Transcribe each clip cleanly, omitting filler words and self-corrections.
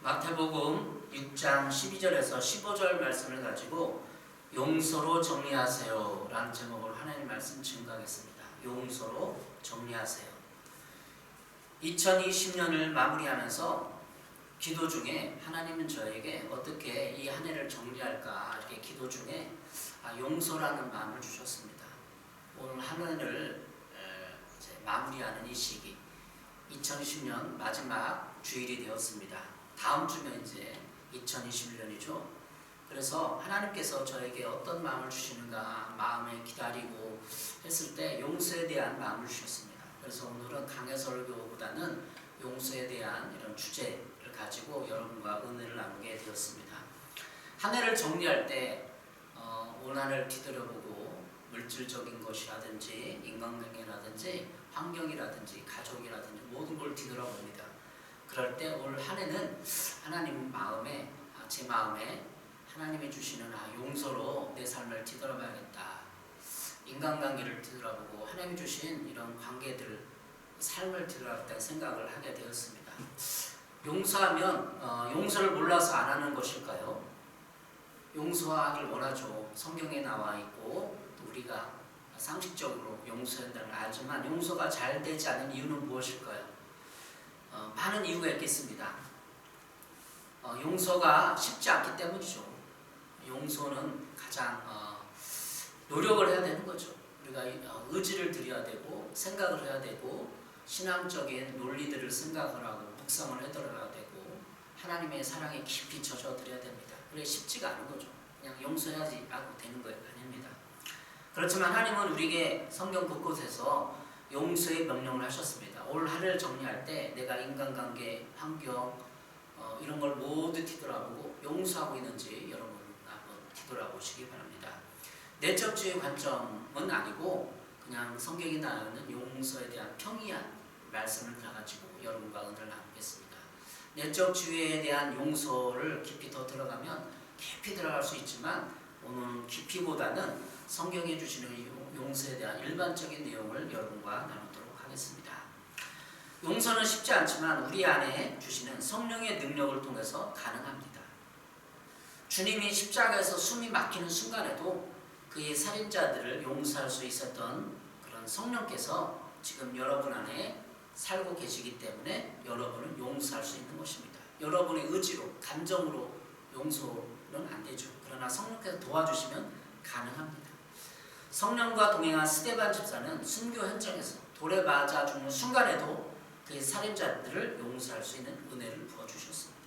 마태복음 6장 12절에서 15절 말씀을 가지고 용서로 정리하세요 라는 제목으로 하나님 말씀 증거하겠습니다. 용서로 정리하세요. 2020년을 마무리하면서 기도 중에 하나님은 저에게 어떻게 이 한 해를 정리할까 이렇게 기도 중에 용서라는 마음을 주셨습니다. 오늘 한 해를 이제 마무리하는 이 시기 2020년 마지막 주일이 되었습니다. 다음 주면 이제 2021년이죠. 그래서 하나님께서 저에게 어떤 마음을 주시는가 마음에 기다리고 했을 때 용서에 대한 마음을 주셨습니다. 그래서 오늘은 강해 설교보다는 용서에 대한 이런 주제를 가지고 여러분과 은혜를 나누게 되었습니다. 한 해를 정리할 때 올 한 해를 뒤돌아보고 물질적인 것이라든지 인간관계라든지 환경이라든지 가족이라든지 모든 걸 뒤돌아봅니다. 그럴 때 올 한 해는 하나님 마음에 제 마음에 하나님이 주시는 용서로 내 삶을 뒤돌아봐야겠다. 인간관계를 뒤돌아보고 하나님이 주신 이런 관계들 삶을 뒤돌아봤다는 생각을 하게 되었습니다. 용서하면 용서를 몰라서 안 하는 것일까요? 용서하길 원하죠. 성경에 나와 있고 또 우리가 상식적으로 용서한다는 걸 알지만 용서가 잘 되지 않는 이유는 무엇일까요? 많은 이유가 있겠습니다. 용서가 쉽지 않기 때문이죠. 용서는 가장 노력을 해야 되는 거죠. 우리가 의지를 들여야 되고 생각을 해야 되고 신앙적인 논리들을 생각을 하고 묵상을 해들어야 되고 하나님의 사랑에 깊이 젖어들여야 됩니다. 그게 쉽지가 않은 거죠. 그냥 용서해야지 하고 되는 거예요. 아닙니다. 그렇지만 하나님은 우리에게 성경 곳곳에서 용서의 명령을 하셨습니다. 올 한 해를 정리할 때 내가 인간관계, 환경 이런 걸 모두 뒤돌아보고 용서하고 있는지 여러분 한번 뒤돌아보시기 바랍니다. 내적주의 관점은 아니고 그냥 성경이 나오는 용서에 대한 평이한 말씀을 가지고 여러분과 은혜를 나누겠습니다. 내적주의에 대한 용서를 깊이 더 들어가면 깊이 들어갈 수 있지만 오늘은 깊이보다는 성경이 주시는 용서에 대한 일반적인 내용을 여러분과 나누도록 하겠습니다. 용서는 쉽지 않지만 우리 안에 주시는 성령의 능력을 통해서 가능합니다. 주님이 십자가에서 숨이 막히는 순간에도 그의 살인자들을 용서할 수 있었던 그런 성령께서 지금 여러분 안에 살고 계시기 때문에 여러분은 용서할 수 있는 것입니다. 여러분의 의지로, 감정으로 용서는 안 되죠. 그러나 성령께서 도와주시면 가능합니다. 성령과 동행한 스데반 집사는 순교 현장에서 돌에 맞아 죽는 순간에도 그의 살인자들을 용서할 수 있는 은혜를 부어주셨습니다.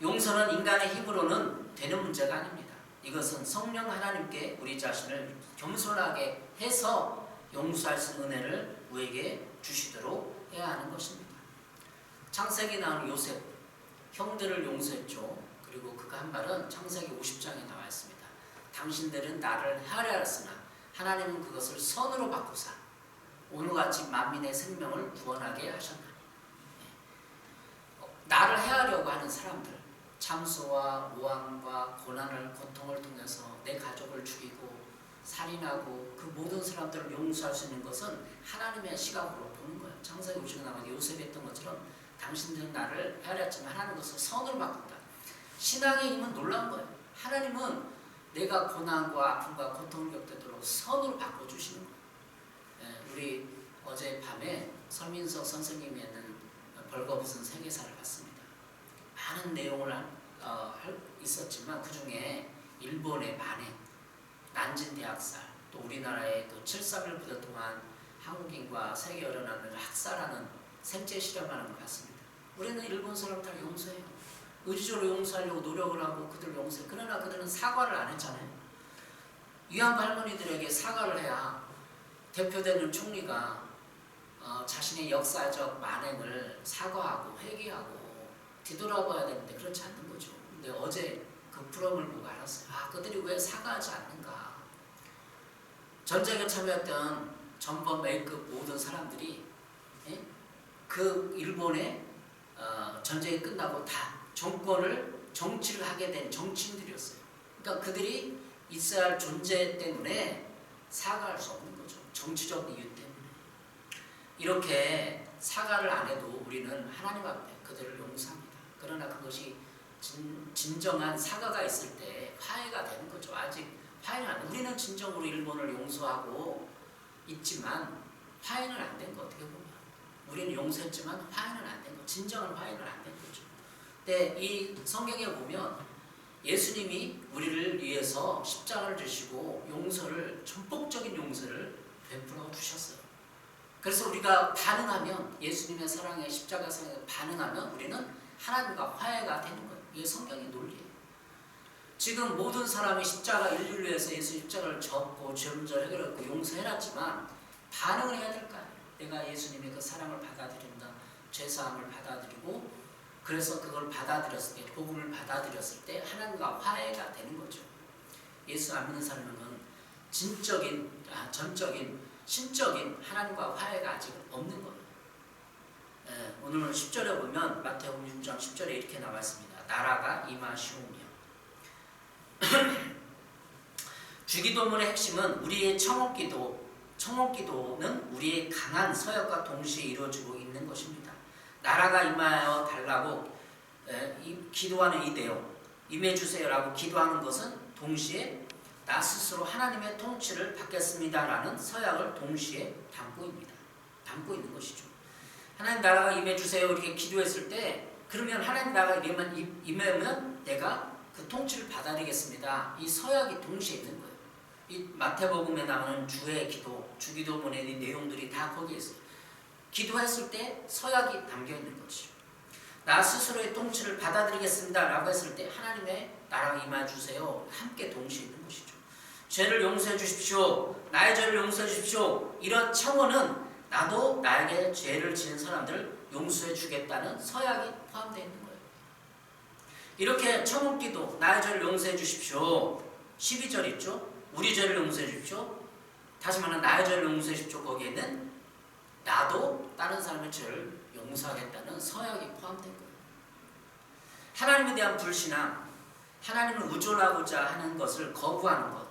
용서는 인간의 힘으로는 되는 문제가 아닙니다. 이것은 성령 하나님께 우리 자신을 겸손하게 해서 용서할 수 있는 은혜를 우리에게 주시도록 해야 하는 것입니다. 창세기 나오는 요셉, 형들을 용서했죠. 그리고 그가 한 말은 창세기 50장에 나와 있습니다. 당신들은 나를 해하려 하였으나 하나님은 그것을 선으로 바꾸사 오늘같이 만민의 생명을 구원하게 하셨나니. 나를 해하려고 하는 사람들, 참소와 모함과 고난을 고통을 통해서 내 가족을 죽이고 살인하고 그 모든 사람들을 용서할 수 있는 것은 하나님의 시각으로 보는 거예요. 창세기 50장에 나와 요셉이 했던 것처럼 당신들은 나를 해하려 했지만 하나님은 그것을 선으로 바꾼다. 신앙의 힘은 놀라운 거예요. 하나님은 내가 고난과 아픔과 고통을 겪도록 선으로 바꿔주시는 거예요. 우리 어제 밤에 설민석 선생님이 했는 벌거벗은 세계사를 봤습니다. 많은 내용을 있었지만 그 중에 일본의 만행, 난징 대학살, 또 우리나라의 또 7.3일 부대 동안 한국인과 세계 여러 나라를 학살하는 생체 실험하는 걸 봤습니다. 우리는 일본 사람들 용서해요. 의지적으로 용서하려고 노력을 하고 그들을 용서해요. 그러나 그들은 사과를 안 했잖아요. 위안부 할머니들에게 사과를 해야 대표되는 총리가 자신의 역사적 만행을 사과하고 회개하고 뒤돌아봐야 되는데 그렇지 않는 거죠. 근데 어제 그 프로그램을 보고 알았어요. 그들이 왜 사과하지 않는가. 전쟁에 참여했던 전범 A급 모든 사람들이 그 일본의 전쟁이 끝나고 다 정치를 하게 된 정치인들이었어요. 그러니까 그들이 있어야 할 존재 때문에 사과할 수 없는 거죠. 정치적 이유 때문에. 이렇게 사과를 안 해도 우리는 하나님 앞에 그들을 용서합니다. 그러나 그것이 진정한 사과가 있을 때 화해가 되는 거죠. 아직 화해는 안 돼. 우리는 진정으로 일본을 용서하고 있지만 화해는 안 된 거 어떻게 보면. 우리는 용서했지만 화해는 안 된 거. 진정한 화해는 안 된 거죠. 근데 이 성경에 보면 예수님이 우리를 위해서 십자가를 지시고 용서를, 전폭적인 용서를 베풀어 주셨어요. 그래서 우리가 반응하면, 예수님의 사랑에, 십자가 사랑에 반응하면 우리는 하나님과 화해가 되는 거예요. 이게 성경의 논리예요. 지금 모든 사람이 십자가, 인류를 위해서 예수 십자가를 졌고 죄 문제를 해결했고 용서해놨지만 반응을 해야 될 거 아니에요. 내가 예수님의 그 사랑을 받아들인다, 죄사함을 받아들이고, 그래서 그걸 받아들였을 때, 복음을 받아들였을 때 하나님과 화해가 되는 거죠. 예수 안 믿는 사람은 전적인 신적인 하나님과 화해가 아직 없는 거예요. 오늘 10절에 보면 마태복음 6장 10절에 이렇게 나와 있습니다. 나라가 임하시오며. 주기도문의 핵심은 우리의 청혼기도는 우리의 강한 서약과 동시에 이루어지고 있는 것입니다. 나라가 임하여 달라고 기도하는 이 내용, 임해주세요라고 기도하는 것은 동시에 나 스스로 하나님의 통치를 받겠습니다라는 서약을 동시에 담고 있는 것이죠. 하나님 나라가 임해주세요 이렇게 기도했을 때, 그러면 하나님 나라가 임하면 내가 그 통치를 받아들이겠습니다. 이 서약이 동시에 있는 거예요. 이 마태복음에 나오는 주의 기도, 주기도문의 이 내용들이 다 거기에 있어요. 기도했을 때 서약이 담겨 있는 것이죠. 나 스스로의 통치를 받아들이겠습니다 라고 했을 때 하나님의 나라가 임해주세요 함께 동시에 있는 것이죠. 죄를 용서해 주십시오, 나의 죄를 용서해 주십시오, 이런 청원은 나도 나에게 죄를 지은 사람들을 용서해 주겠다는 서약이 포함되어 있는 거예요. 이렇게 청혼기도, 나의 죄를 용서해 주십시오, 12절 있죠. 우리 죄를 용서해 주십시오, 다시 말하면 나의 죄를 용서해 주십시오, 거기에는 나도 다른 사람의 죄를 용서하겠다는 서약이 포함된 거예요. 하나님에 대한 불신앙, 하나님을 의존하고자 하는 것을 거부하는 것,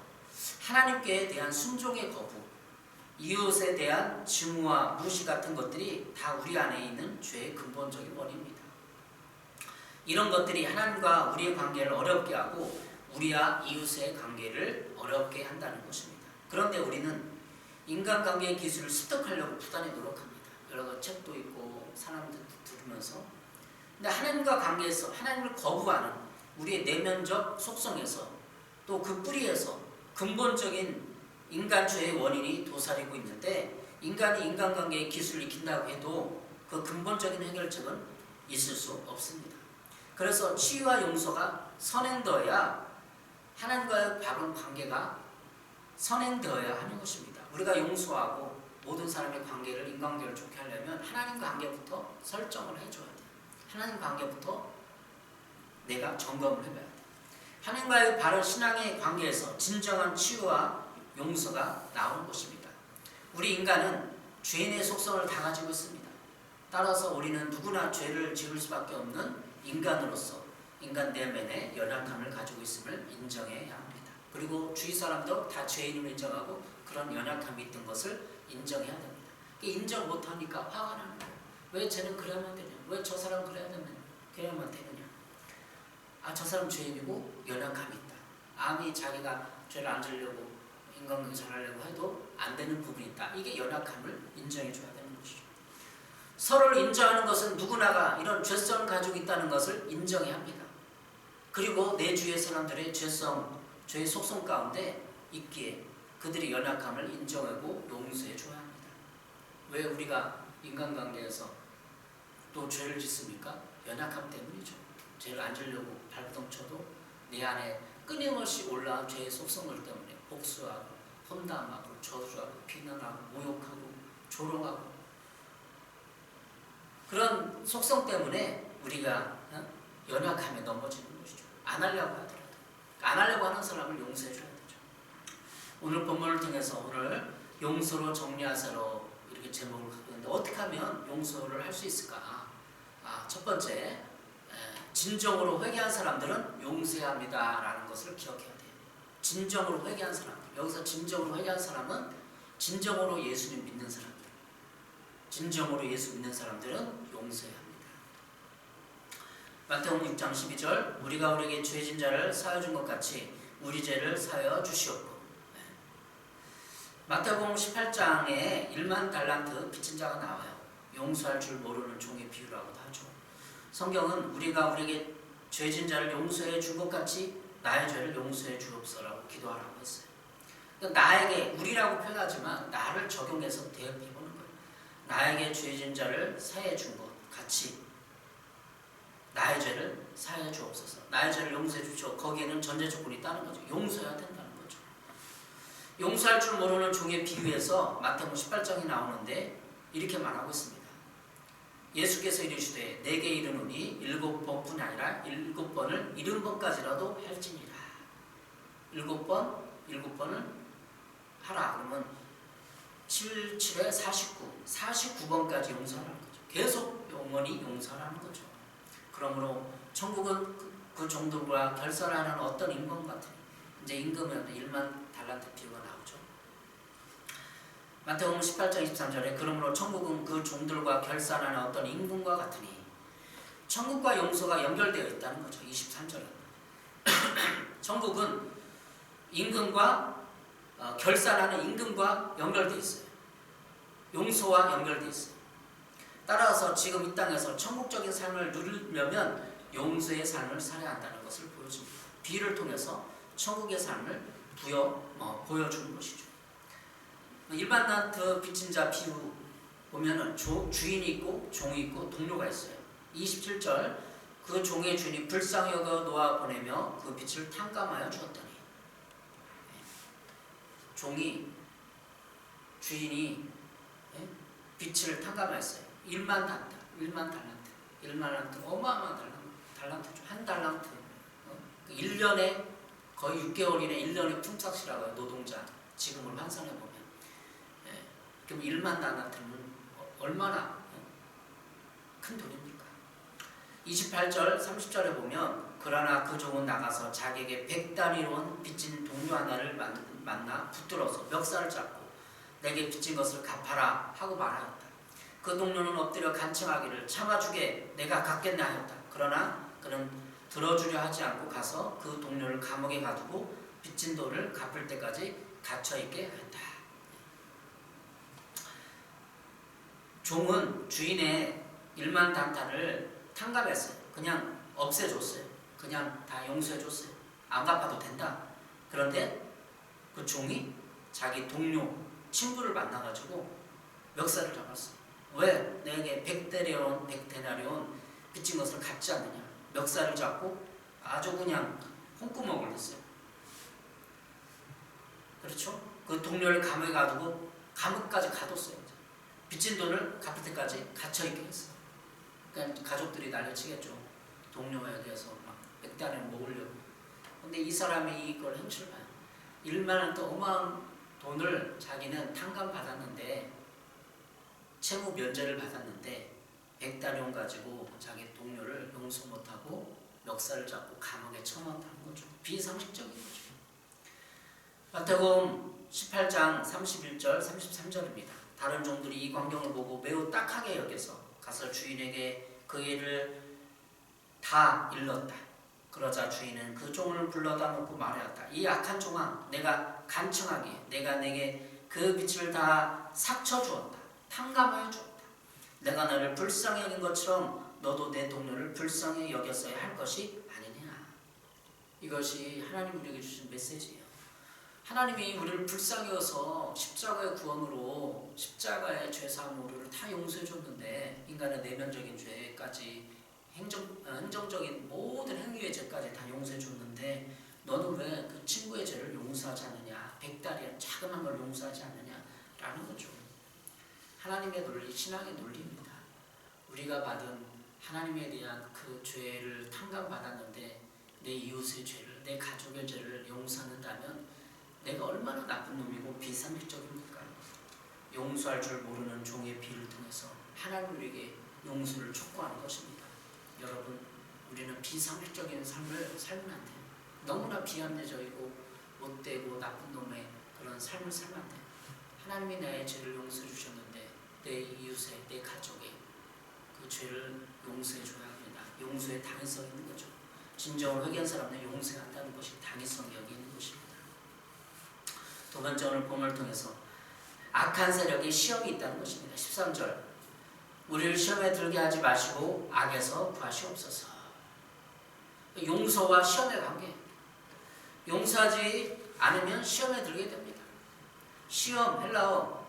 하나님께 대한 순종의 거부, 이웃에 대한 증오와 무시 같은 것들이 다 우리 안에 있는 죄의 근본적인 원인입니다. 이런 것들이 하나님과 우리의 관계를 어렵게 하고 우리와 이웃의 관계를 어렵게 한다는 것입니다. 그런데 우리는 인간관계의 기술을 습득하려고 부단히 노력합니다. 여러 가지 책도 있고 사람들 들으면서. 근데 하나님과 관계에서 하나님을 거부하는 우리의 내면적 속성에서, 또 그 뿌리에서 근본적인 인간죄의 원인이 도사리고 있는데, 인간이 인간관계의 기술을 익힌다고 해도 그 근본적인 해결책은 있을 수 없습니다. 그래서 치유와 용서가 선행되어야 하나님과의 바른 관계가 선행되어야 하는 것입니다. 우리가 용서하고 모든 사람의 관계를, 인간관계를 좋게 하려면 하나님과 관계부터 설정을 해줘야 돼요. 하나님 관계부터 내가 점검을 해봐야 돼요. 하나님과의 바른 신앙의 관계에서 진정한 치유와 용서가 나오는 것입니다. 우리 인간은 죄인의 속성을 다 가지고 있습니다. 따라서 우리는 누구나 죄를 지을 수밖에 없는 인간으로서 인간 내면에 연약함을 가지고 있음을 인정해야 합니다. 그리고 주위 사람도 다 죄인임을 인정하고 그런 연약함이 있던 것을 인정해야 됩니다. 인정 못하니까 화가 나는 거예요. 왜 쟤는 그래야만 되냐? 왜 저 사람 그래야만 되느냐? 저 사람 죄인이고 연약함이 있다. 아무리 자기가 죄를 안 지으려고 인간관계 잘하려고 해도 안 되는 부분이 있다. 이게 연약함을 인정해줘야 되는 것이죠. 서로를 인정하는 것은 누구나가 이런 죄성을 가지고 있다는 것을 인정해야 합니다. 그리고 내 주위의 사람들의 죄의 속성 가운데 있기에 그들의 연약함을 인정하고 용서해줘야 합니다. 왜 우리가 인간관계에서 또 죄를 짓습니까? 연약함 때문이죠. 죄를 안 지으려고 발버둥 쳐도 내 안에 끊임없이 올라온 죄의 속성들 때문에 복수하고 험담하고 저주하고 비난하고 모욕하고 조롱하고, 그런 속성 때문에 우리가 연약함에 넘어지는 것이죠. 안 하려고 하더라도. 안 하려고 하는 사람을 용서해줘야 되죠. 오늘 본문을 통해서 오늘 용서로 정리하세요 이렇게 제목을 갖고 있는데, 어떻게 하면 용서를 할 수 있을까? 첫 번째, 진정으로 회개한 사람들은 용서해야 합니다라는 것을 기억해야 돼요. 진정으로 회개한 사람들, 여기서 진정으로 회개한 사람은 진정으로 예수님 믿는 사람들, 진정으로 예수 믿는 사람들은 용서해야 합니다. 마태복음 6장 12절 우리가 우리에게 죄진 자를 사하여 준 것 같이 우리 죄를 사하여 주시옵고. 마태복음 18장에 1만 달란트 빚진 자가 나와요. 용서할 줄 모르는 종의 비유라고도 하죠. 성경은 우리가 우리에게 죄진 자를 용서해 준 것 같이 나의 죄를 용서해 주옵소서라고 기도하라고 했어요. 그러니까 나에게, 우리라고 표현하지만 나를 적용해서 대입해보는 거예요. 나에게 죄진 자를 사해 준 것 같이 나의 죄를 사해 주옵소서. 나의 죄를 용서해 주시오. 거기에는 전제 조건이 있다는 거죠. 용서해야 된다는 거죠. 용서할 줄 모르는 종의 비유에서 마태복음 18장이 나오는데 이렇게 말하고 있습니다. 예수께서 이르시되 내게 이르노니 7번뿐 아니라 7번을 70번까지라도 할지니라. 7번을 하라. 그러면 7, 7에 49번까지 용서하라는 거죠. 계속 영원히 용서하라는 거죠. 그러므로 천국은 그 종들과 결선하는 어떤 임금 같으니, 이제 임금은 1만 달란트 비유가 나오죠. 마태복음 18장 23절에 그러므로 천국은 그 종들과 결산하는 어떤 임금과 같으니, 천국과 용서가 연결되어 있다는 거죠. 23절에 천국은 임금과 결산하는 임금과 연결되어 있어요. 용서와 연결되어 있어요. 따라서 지금 이 땅에서 천국적인 삶을 누리려면 용서의 삶을 살아야 한다는 것을 보여줍니다. 비유를 통해서 천국의 삶을 보여주는 것이죠. 일반 달란트 빚진 자 비유 보면은 주인이 있고 종이 있고 동료가 있어요. 27절 그 종의 주인이 불쌍히 여겨 놓아 보내며 그 빚을 탕감하여 주었더니, 주인이 빚을 탕감하였어요. 1만 달란트 어마어마한 달란트죠. 한 달란트 1년에 거의 6개월이나 1년에 품삯이라고 해요. 노동자 지금을 환산해보면. 그럼 1만 달란트는 얼마나 큰 돈입니까? 28절 30절에 보면 그러나 그 종은 나가서 자기에게 100다리론 빚진 동료 하나를 만나 붙들어서 멱살을 잡고 내게 빚진 것을 갚아라 하고 말하였다. 그 동료는 엎드려 간청하기를 참아주게 내가 갚겠나 하였다. 그러나 그는 들어주려 하지 않고 가서 그 동료를 감옥에 가두고 빚진 돈을 갚을 때까지 갇혀있게 하였다. 종은 주인의 1만 단타를 탕감했어요. 그냥 없애줬어요. 그냥 다 용서해줬어요. 안 갚아도 된다. 그런데 그 종이 자기 동료, 친구를 만나가지고 멱살을 잡았어요. 왜? 내게 100데나리온 빚진 것을 갚지 않느냐. 멱살을 잡고 아주 그냥 홈구멍을 냈어요. 그렇죠? 그 동료를 감옥에 가두고 감옥까지 가뒀어요. 빚진 돈을 갚을 때까지 갇혀있게 했어요. 그러니까 가족들이 난리치겠죠. 동료에 대해서 막 100달러를 먹으려고. 근데 이 사람이 이걸 행치를 봐요. 1만원 또 어마어마한 돈을 자기는 탕감받았는데, 채무 면제를 받았는데 100달러 가지고 자기 동료를 용서 못하고 멱살을 잡고 감옥에 쳐넣었다는 거죠. 비상식적인 거죠. 마태복음 18장 31절 33절입니다. 다른 종들이 이 광경을 보고 매우 딱하게 여겨서 가서 주인에게 그 일을 다 일렀다. 그러자 주인은 그 종을 불러다 놓고 말하였다. 이 악한 종아, 내가 간청하기에 내가 내게 그 빚을 다 삭쳐 주었다. 탕감하여 주었다. 내가 너를 불쌍히 여긴 것처럼 너도 내 동료를 불쌍히 여겼어야 할 것이 아니냐. 이것이 하나님 우리에게 주신 메시지예요. 하나님이 우리를 불쌍히 여겨서 십자가의 구원으로 십자가의 죄사함으로 다 용서해 줬는데, 인간의 내면적인 죄까지 행정적인 모든 행위의 죄까지 다 용서해 줬는데 너는 왜 그 친구의 죄를 용서하지 않느냐, 100달이란 자그마한 걸 용서하지 않느냐라는 거죠. 하나님의 논리, 신앙의 논리입니다. 우리가 받은 하나님에 대한 그 죄를 탕감받았는데 내 이웃의 죄를, 내 가족의 죄를 용서한다면 내가 얼마나 나쁜 놈이고 비상식적입니까? 용서할 줄 모르는 종의 비를 통해서 하나님 우리에게 용서를 촉구하는 것입니다. 여러분, 우리는 비상식적인 삶을 살면 안 돼요. 너무나 비합리적이고 못되고 나쁜 놈의 그런 삶을 살면 안 돼요. 하나님이 나의 죄를 용서해 주셨는데 내 이웃의, 내 가족의 그 죄를 용서해 줘야 합니다. 용서의 당위성이 진정으로 회개한 사람은 용서한다는 것이 당위성이 여기 있는 것입니다. 두 번째, 오늘 본문을 통해서 악한 세력이 시험이 있다는 것입니다. 13절, 우리를 시험에 들게 하지 마시고 악에서 구하시옵소서. 용서와 시험의 관계, 용서하지 않으면 시험에 들게 됩니다. 시험, 헬라어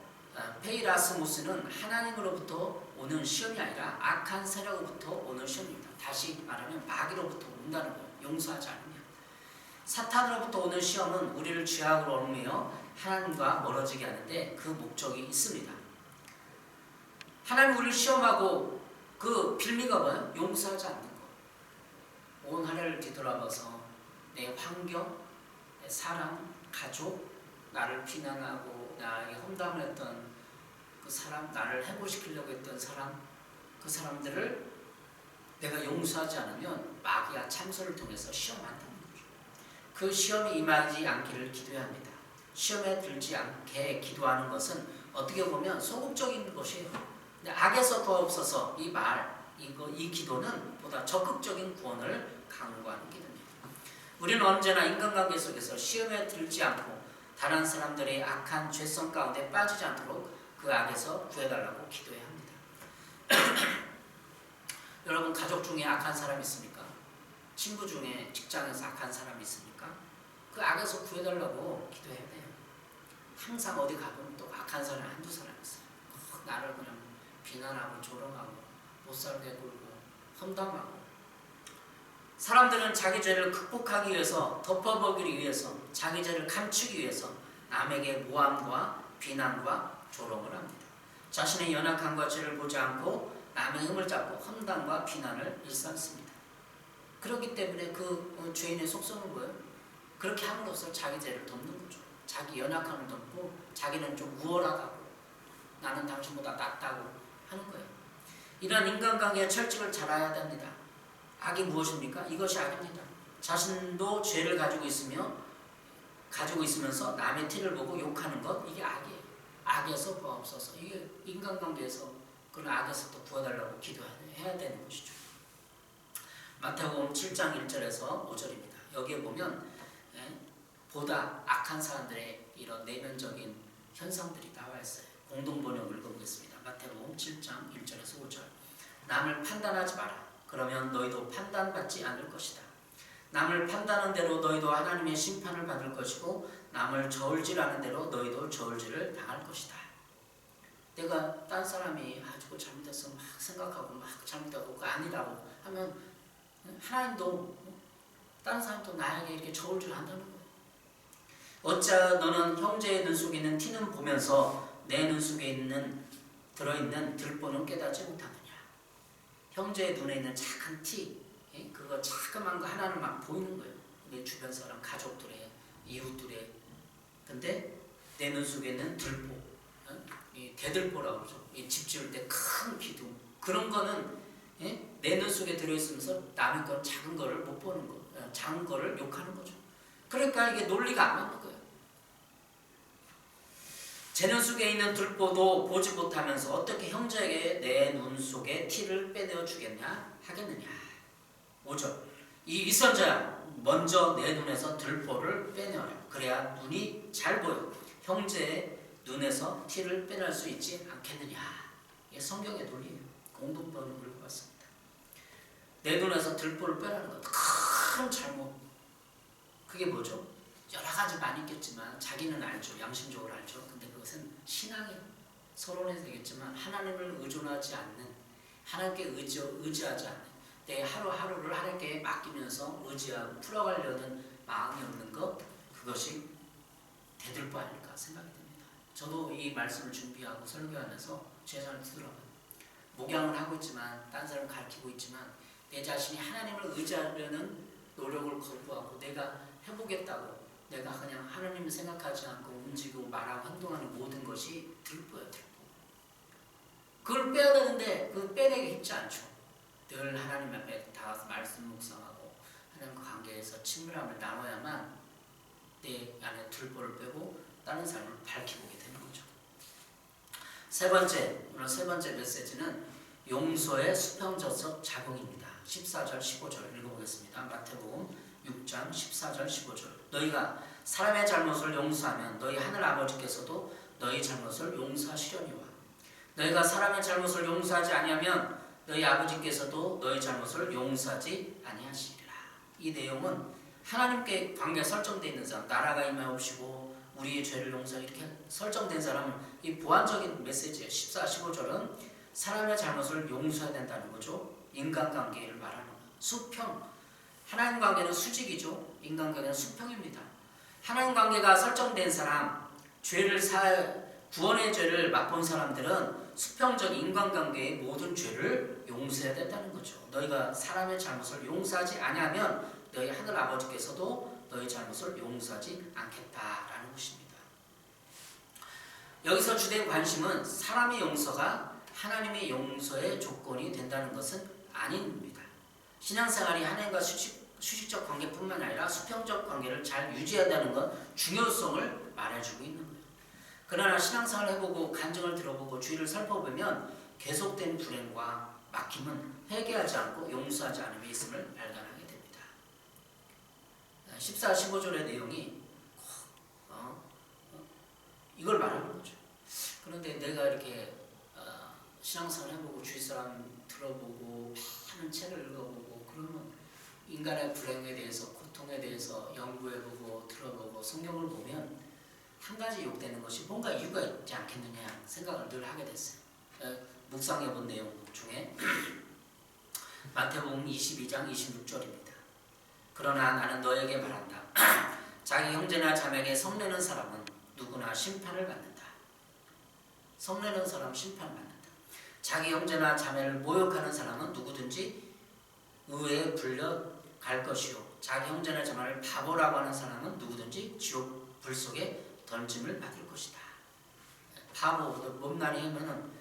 페이라스무스는 하나님으로부터 오는 시험이 아니라 악한 세력으로부터 오는 시험입니다. 다시 말하면 마귀로부터 온다는 거예요. 용서하지 않으면. 사탄으로부터 오는 시험은 우리를 죄악으로 얽매여 하나님과 멀어지게 하는데 그 목적이 있습니다. 하나님 우리를 시험하고 그 빌미가 뭐예요? 용서하지 않는 거. 온 하늘을 뒤돌아봐서 내 환경, 내 사랑, 가족, 나를 비난하고 나에게 험담을 했던 그 사람, 나를 해고시키려고 했던 사람, 그 사람들을 내가 용서하지 않으면 마귀와 참소를 통해서 시험한다는 거죠. 그 시험이 임하지 않기를 기도해야 합니다. 시험에 들지 않게 기도하는 것은 어떻게 보면 소극적인 것이에요. 근데 악에서 구하옵소서 이 기도는 보다 적극적인 구원을 강구하는 기도입니다. 우리는 언제나 인간관계 속에서 시험에 들지 않고 다른 사람들의 악한 죄성 가운데 빠지지 않도록 그 악에서 구해달라고 기도해야 합니다. 여러분, 가족 중에 악한 사람 있습니까? 친구 중에 직장에서 악한 사람이 있습니까? 그 악에서 구해달라고 기도해야 돼요. 항상 어디 가보면 또 악한 사람 한두 사람 있어요. 나를 그냥 비난하고 조롱하고 못살게 굴고 험담하고. 사람들은 자기 죄를 극복하기 위해서, 덮어보기 위해서, 자기 죄를 감추기 위해서 남에게 모함과 비난과 조롱을 합니다. 자신의 연약함과 죄를 보지 않고 남의 흠을 잡고 험담과 비난을 일삼습니다. 그렇기 때문에 그 죄인의 속성은 뭐예요? 그렇게 함으로써 자기 죄를 덮는 거죠. 자기 연약함을 덮고 자기는 좀 우월하다고, 나는 당신보다 낫다고 하는 거예요. 이런 인간관계의 철칙을 잘 알아야 됩니다. 악이 무엇입니까? 이것이 악입니다. 자신도 죄를 가지고 있으면서 남의 티를 보고 욕하는 것, 이게 악이에요. 악에서 구하옵소서. 이게 인간관계에서 그런 악에서 또 구해달라고 기도해야 되는 것이죠. 마태복음 7장 1절에서 5절입니다. 여기에 보면 보다 악한 사람들의 이런 내면적인 현상들이 나와 있어요. 공동번역 읽어보겠습니다. 마태복음 7장 1절에서 5절. 남을 판단하지 마라. 그러면 너희도 판단받지 않을 것이다. 남을 판단하는 대로 너희도 하나님의 심판을 받을 것이고 남을 저울질하는 대로 너희도 저울질을 당할 것이다. 내가 딴 사람이 가지고 잘못해서 막 생각하고 막 잘못하고 그거 아니라고 하면 하나님도 딴 사람도 나에게 이렇게 저울질 한다는 거예요. 어찌하여 너는 형제의 눈 속에 있는 티는 보면서 내 눈 속에 들어있는 들보는 깨닫지 못하느냐. 형제의 눈에 있는 착한 티, 그거 자그만 거 하나는 막 보이는 거예요. 내 주변 사람, 가족들의, 이웃들의. 근데 내 눈 속에 있는 들보, 이 대들보라고 그러죠. 집 지을 때 큰 기둥. 그런 거는 내 눈 속에 들어있으면서 남의 건 작은 거를 못 보는 거, 작은 거를 욕하는 거죠. 그러니까 이게 논리가 안 맞는 거예요. 제 눈 속에 있는 들보도 보지 못하면서 어떻게 형제에게 내 눈 속에 티를 빼내어 주겠냐 하겠느냐. 5절. 이 위선자야, 먼저 내 눈에서 들보를 빼내어라. 그래야 눈이 잘 보여 형제의 눈에서 티를 빼낼 수 있지 않겠느냐. 이게 성경의 논리예요. 공동번역을 읽어봤습니다. 내 눈에서 들보를 빼라는 것, 큰 잘못. 그게 뭐죠? 여러 가지 많이 있겠지만 자기는 알죠. 양심적으로 알죠. 근데 그것은 신앙이 서론에서 되겠지만 하나님을 의존하지 않는, 하나님께 의지하지 않는, 내 하루하루를 하나님께 맡기면서 의지하고 풀어가려는 마음이 없는 것, 그것이 대들보 아닐까 생각이 됩니다. 저도 이 말씀을 준비하고 설교하면서 제 삶을 두드러봐요. 목양을 하고 있지만, 딴 사람을 가르치고 있지만 내 자신이 하나님을 의지하려는 노력을 거부하고 내가 해보겠다고, 내가 그냥 하나님을 생각하지 않고 움직이고 말하고 행동하는 모든 것이 들보예요. 들보. 그걸 빼야 되는데 그 빼내기 쉽지 않죠. 늘 하나님 앞에 다 말씀 묵상하고 하나님과 관계에서 친밀함을 나눠야만 내 안에 들보를 빼고 다른 삶을 밝히게 되는 거죠. 오늘 세 번째 메시지는 용서의 수평적 작용입니다. 14절 15절 읽어보겠습니다. 마태복음 6장 14절 15절. 너희가 사람의 잘못을 용서하면 너희 하늘 아버지께서도 너희 잘못을 용서하시려니와 너희가 사람의 잘못을 용서하지 아니하면 너희 아버지께서도 너희 잘못을 용서하지 아니하시리라. 이 내용은 하나님께 관계가 설정되어 있는 사람, 나라가 임하옵시고 우리의 죄를 용서하기 이렇게 설정된 사람은 이 보완적인 메시지예요. 14, 15절은 사람의 잘못을 용서해야 된다는 거죠. 인간관계를 말하는 거예요. 수평. 하나님 관계는 수직이죠. 인간관계는 수평입니다. 하나님 관계가 설정된 사람, 구원의 죄를 맛본 사람들은 수평적 인간관계의 모든 죄를 용서해야 된다는 거죠. 너희가 사람의 잘못을 용서하지 아니하면 너희 하늘 아버지께서도 너희 잘못을 용서하지 않겠다라는 것입니다. 여기서 주된 관심은 사람의 용서가 하나님의 용서의 조건이 된다는 것은 아닙니다. 신앙생활이 하나님과 수직적 관계뿐만 아니라 수평적 관계를 잘 유지해야 한다는 건 중요성을 말해주고 있는 거예요. 그러나 신앙생활을 해보고 간증을 들어보고 주의를 살펴보면 계속된 불행과 막힘은 회개하지 않고 용서하지 않음이 있음을 발견하게 됩니다. 14, 15절의 내용이 이걸 말하는 거죠. 그런데 내가 이렇게 신앙생활 해보고 주위 사람 들어보고 많은 책을 읽어보고 그러면 인간의 불행에 대해서 고통에 대해서 연구해보고 들어보고 성경을 보면 한 가지 욕되는 것이 뭔가 이유가 있지 않겠느냐 생각을 늘 하게 됐어요. 묵상해본 내용 중에 마태복음 22장 26절입니다. 그러나 나는 너에게 말한다. 자기 형제나 자매에게 성내는 사람은 누구나 심판을 받는다. 성내는 사람 심판을 받는다. 자기 형제나 자매를 모욕하는 사람은 누구든지 의회에 불려갈 것이요 자기 형제나 자매를 바보라고 하는 사람은 누구든지 지옥 불 속에 던짐을 받을 것이다. 바보, 못난이 하면은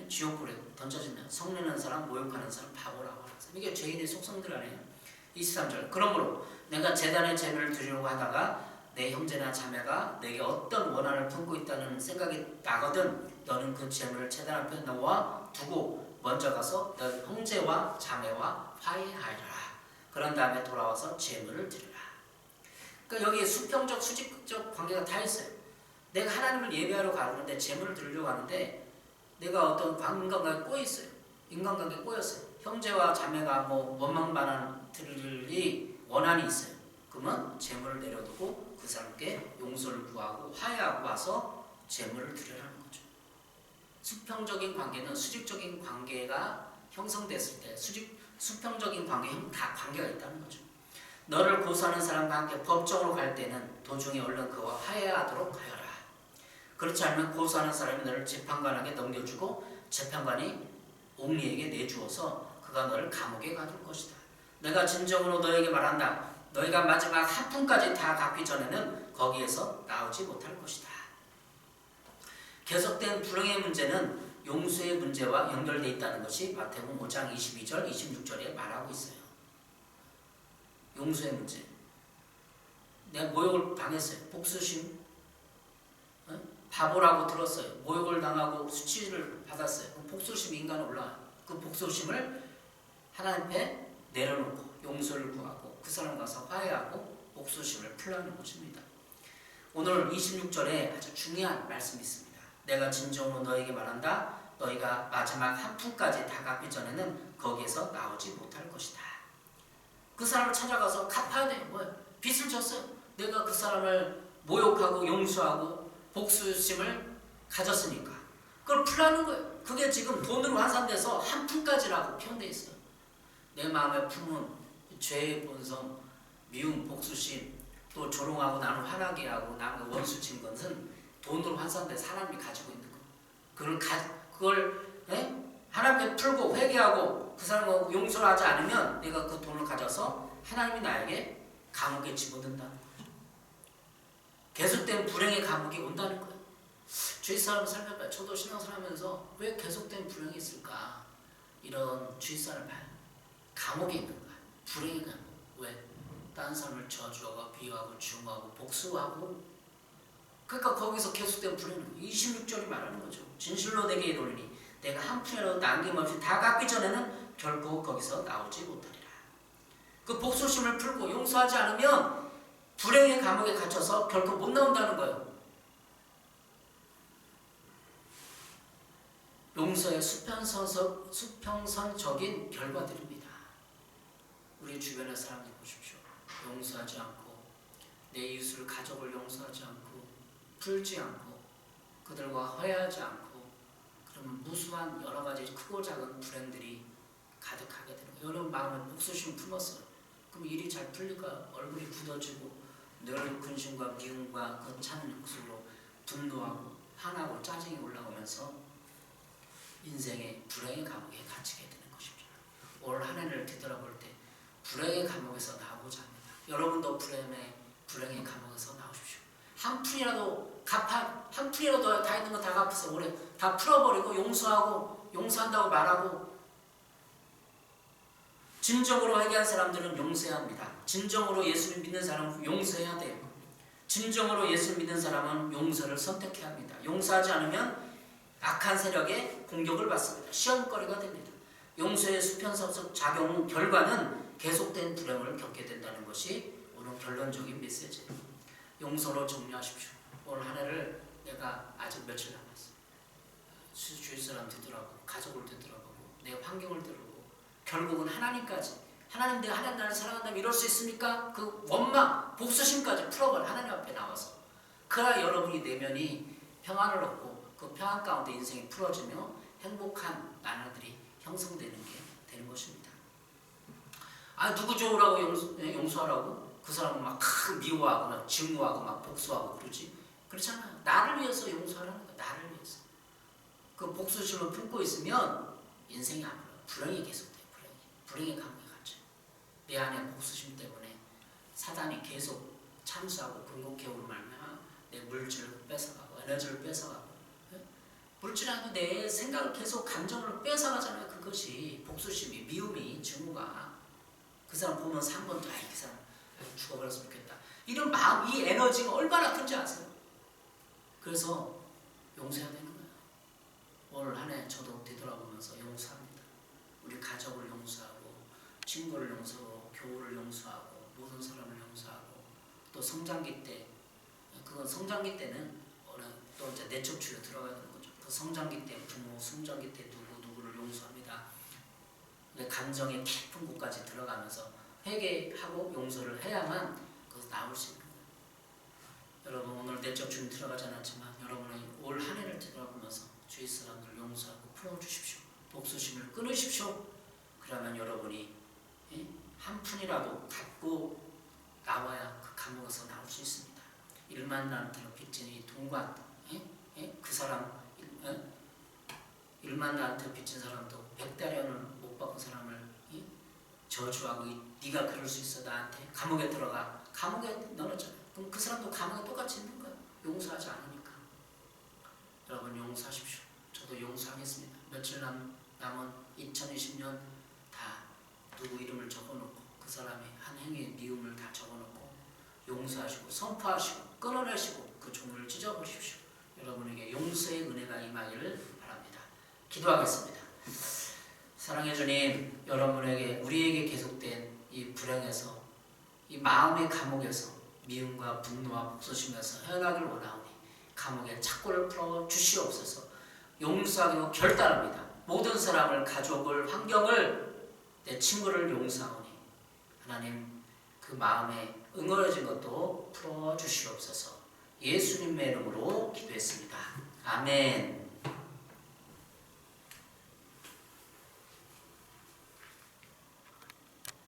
지옥불에 던져지면 성내는 사람, 모욕하는 사람, 바보라고 하는 사람. 이게 죄인의 속성들 아니에요. 23절. 그러므로 내가 제단에 제물을 드리려고 하다가 내 형제나 자매가 내게 어떤 원한을 품고 있다는 생각이 나거든 너는 그 제물을 제단 앞에 놓아 두고 먼저 가서 너 형제와 자매와 화해하리라. 그런 다음에 돌아와서 제물을 드리라. 그러니까 여기에 수평적, 수직적 관계가 다 있어요. 내가 하나님을 예배하러 가는데 제물을 드리려고 하는데 내가 어떤 인간관계에 꼬여있어요. 인간관계에 꼬였어요. 형제와 자매가 원망반환 들을 원한이 있어요. 그러면 제물을 내려두고 그 사람께 용서를 구하고 화해하고 와서 제물을 드리라는 거죠. 수평적인 관계는 수직적인 관계가 형성됐을 때 수평적인 관계에 다 관계가 있다는 거죠. 너를 고소하는 사람과 함께 법정으로 갈 때는 도중에 얼른 그와 화해하도록 하여라. 그렇지 않으면 고소하는 사람이 너를 재판관에게 넘겨주고 재판관이 옥리에게 내주어서 그가 너를 감옥에 가둘 것이다. 내가 진정으로 너에게 말한다. 너희가 마지막 한 푼까지 다 갚기 전에는 거기에서 나오지 못할 것이다. 계속된 불행의 문제는 용서의 문제와 연결되어 있다는 것이 마태복음 5장 22절, 26절에 말하고 있어요. 용서의 문제. 내가 모욕을 당했어요. 복수심. 바보라고 들었어요. 모욕을 당하고 수치를 받았어요. 복수심이 인간에 올라와요. 그 복수심을 하나님 앞에 내려놓고 용서를 구하고 그 사람 가서 화해하고 복수심을 풀라는 것입니다. 오늘 26절에 아주 중요한 말씀이 있습니다. 내가 진정으로 너에게 말한다. 너희가 마지막 한 푼까지 다 갚기 전에는 거기에서 나오지 못할 것이다. 그 사람을 찾아가서 갚아야 돼요. 뭐예요? 빚을 졌어요. 내가 그 사람을 모욕하고 용서하고 복수심을 가졌으니까 그걸 풀라는 거예요. 그게 지금 돈으로 환산돼서 한 푼까지라고 표현되어 있어요. 내 마음에 품은 죄의 본성, 미움, 복수심, 또 조롱하고 나는 화나게 하고 나는 원수 친 것은 돈으로 환산돼 사람이 가지고 있는 거예요. 그걸 하나님께 풀고 회개하고 그 사람을 용서를 하지 않으면 내가 그 돈을 가져서 하나님이 나에게 감옥에 집어든다는 거예요. 계속된 불행의 감옥이 온다는 거예요. 주위 사람 살펴봐요. 저도 신앙생활 하면서 왜 계속된 불행이 있을까? 이런 주위 사람 봐요. 감옥에 있는 거야. 불행의 감옥. 왜? 다른 사람을 저주하고 비하하고 중하고 복수하고 그러니까 거기서 계속된 불행은 26절이 말하는 거죠. 진실로 내게 이르노니 내가 한 푼이라도 남김없이 다 갚기 전에는 결코 거기서 나오지 못하리라. 그 복수심을 풀고 용서하지 않으면 불행의 감옥에 갇혀서 결코 못 나온다는 거예요. 용서의 수평선적인 결과들입니다. 우리 주변의 사람들 보십시오. 용서하지 않고 내 이웃을 가족을 용서하지 않고 풀지 않고 그들과 화해하지 않고 그러면 무수한 여러 가지 크고 작은 불행들이 가득하게 되는 거예요. 여러분 마음에 복수심 품었어요. 그럼 일이 잘 풀릴까요? 얼굴이 굳어지고 늘 근심과 미움과 그 찬 욕설로 분노하고 화나고 짜증이 올라오면서 인생의 불행의 감옥에 갇히게 되는 것입니다. 올 한 해를 뒤돌아볼 때 불행의 감옥에서 나오고자 합니다. 여러분도 불행의 감옥에서 나오십시오. 한 푼이라도 한 푼이라도 다 있는 거 다 갚으세요. 올해 다 풀어버리고 용서하고 용서한다고 말하고 진정으로 회개한 사람들은 용서해야 합니다. 진정으로 예수를 믿는 사람은 용서해야 돼요. 진정으로 예수를 믿는 사람은 용서를 선택해야 합니다. 용서하지 않으면 악한 세력의 공격을 받습니다. 시험거리가 됩니다. 용서의 수평선적 작용 결과는 계속된 불행을 겪게 된다는 것이 오늘 결론적인 메시지입니다. 용서로 정리하십시오. 오늘 한 해를 내가 아직 며칠 남았어요. 주위 사람 되돌아보고 가족을 되돌아보고 내 환경을 되돌아보고 결국은 하나님까지 하나님 내가 하나님 나를 사랑한다면 이럴 수 있습니까? 그 원망, 복수심까지 풀어버려 하나님 앞에 나와서 그래야 여러분이 내면이 평안을 얻고 그 평안 가운데 인생이 풀어지며 행복한 나날들이 형성되는 게 되는 것입니다. 누구 좋으라고 용서하라고? 그 사람은 막 미워하고 막 증오하고 막 복수하고 그러지? 그렇잖아요. 나를 위해서 용서하라는 거야. 나를 위해서. 그 복수심을 품고 있으면 인생이 안 풀어요. 불행이 계속돼요. 불행의 감옥에 갇혀요. 내 안에 복수심 때문에 사단이 계속 참수하고 궁극해오를 말면 내 물질을 뺏어가고 에너지를 뺏어가고 물질 아니고 내 생각을 계속 감정을 뺏어가잖아요. 그것이 복수심이 미움이 증오가 그 사람 보면서 한 번도 그 사람 죽어버렸으면 좋겠다. 이런 마음, 이 에너지가 얼마나 큰지 아세요? 그래서 용서해야 되는 거예요. 올 한 해 저도 되돌아보면서 용서합니다. 우리 가족을 용서하고 친구를 용서하고 교우를 용서하고 모든 사람을 용서하고 또 성장기 때 그건 성장기 때는 또 이제 내적 치유 들어가야 되는 거죠. 그 성장기 때 부모, 성장기 때 누구를 용서합니다. 감정의 깊은 곳까지 들어가면서 회개하고 용서를 해야만 그것을 나올 수 있는 거예요. 여러분 오늘 내적 치유 들어가지 않았지만 여러분의 올 한 해를 되돌아보면서 주위 사람들을 용서하고 풀어주십시오. 복수심을 끊으십시오. 그러면 여러분이 한 푼이라도 갖고 나와야 그 감옥에서 나올 수 있습니다. 일만 나한테로 빚진 이 동관 그 사람 일만 나한테 빚진 사람도 100달러를 못 받은 사람을 저주하고 네가 그럴 수 있어 나한테 감옥에 들어가 감옥에 넣었잖아요. 그럼 그 사람도 감옥에 똑같이 있는 거예요. 용서하지 않으니까. 여러분 용서하십시오. 저도 용서하겠습니다. 며칠 남은 2020년 다 누구 이름을 적어놓고 그 사람의 한 행위의 미움을 다 적어놓고 용서하시고 선포하시고 끊어내시고 그 종을 찢어버리십시오. 여러분에게 용서의 은혜가 임하기를 바랍니다. 기도하겠습니다. 사랑해 주님, 여러분에게 우리에게 계속된 이 불행에서 이 마음의 감옥에서 미움과 분노와 복수심에서 헤어나기를 원하오니 감옥의 착고를 풀어 주시옵소서. 용서하기로 결단합니다. 모든 사람을, 가족을, 환경을, 내 친구를 용서하오니 하나님 그 마음에 응어려진 것도 풀어 주시옵소서. 예수님의 이름으로 기도했습니다. 아멘.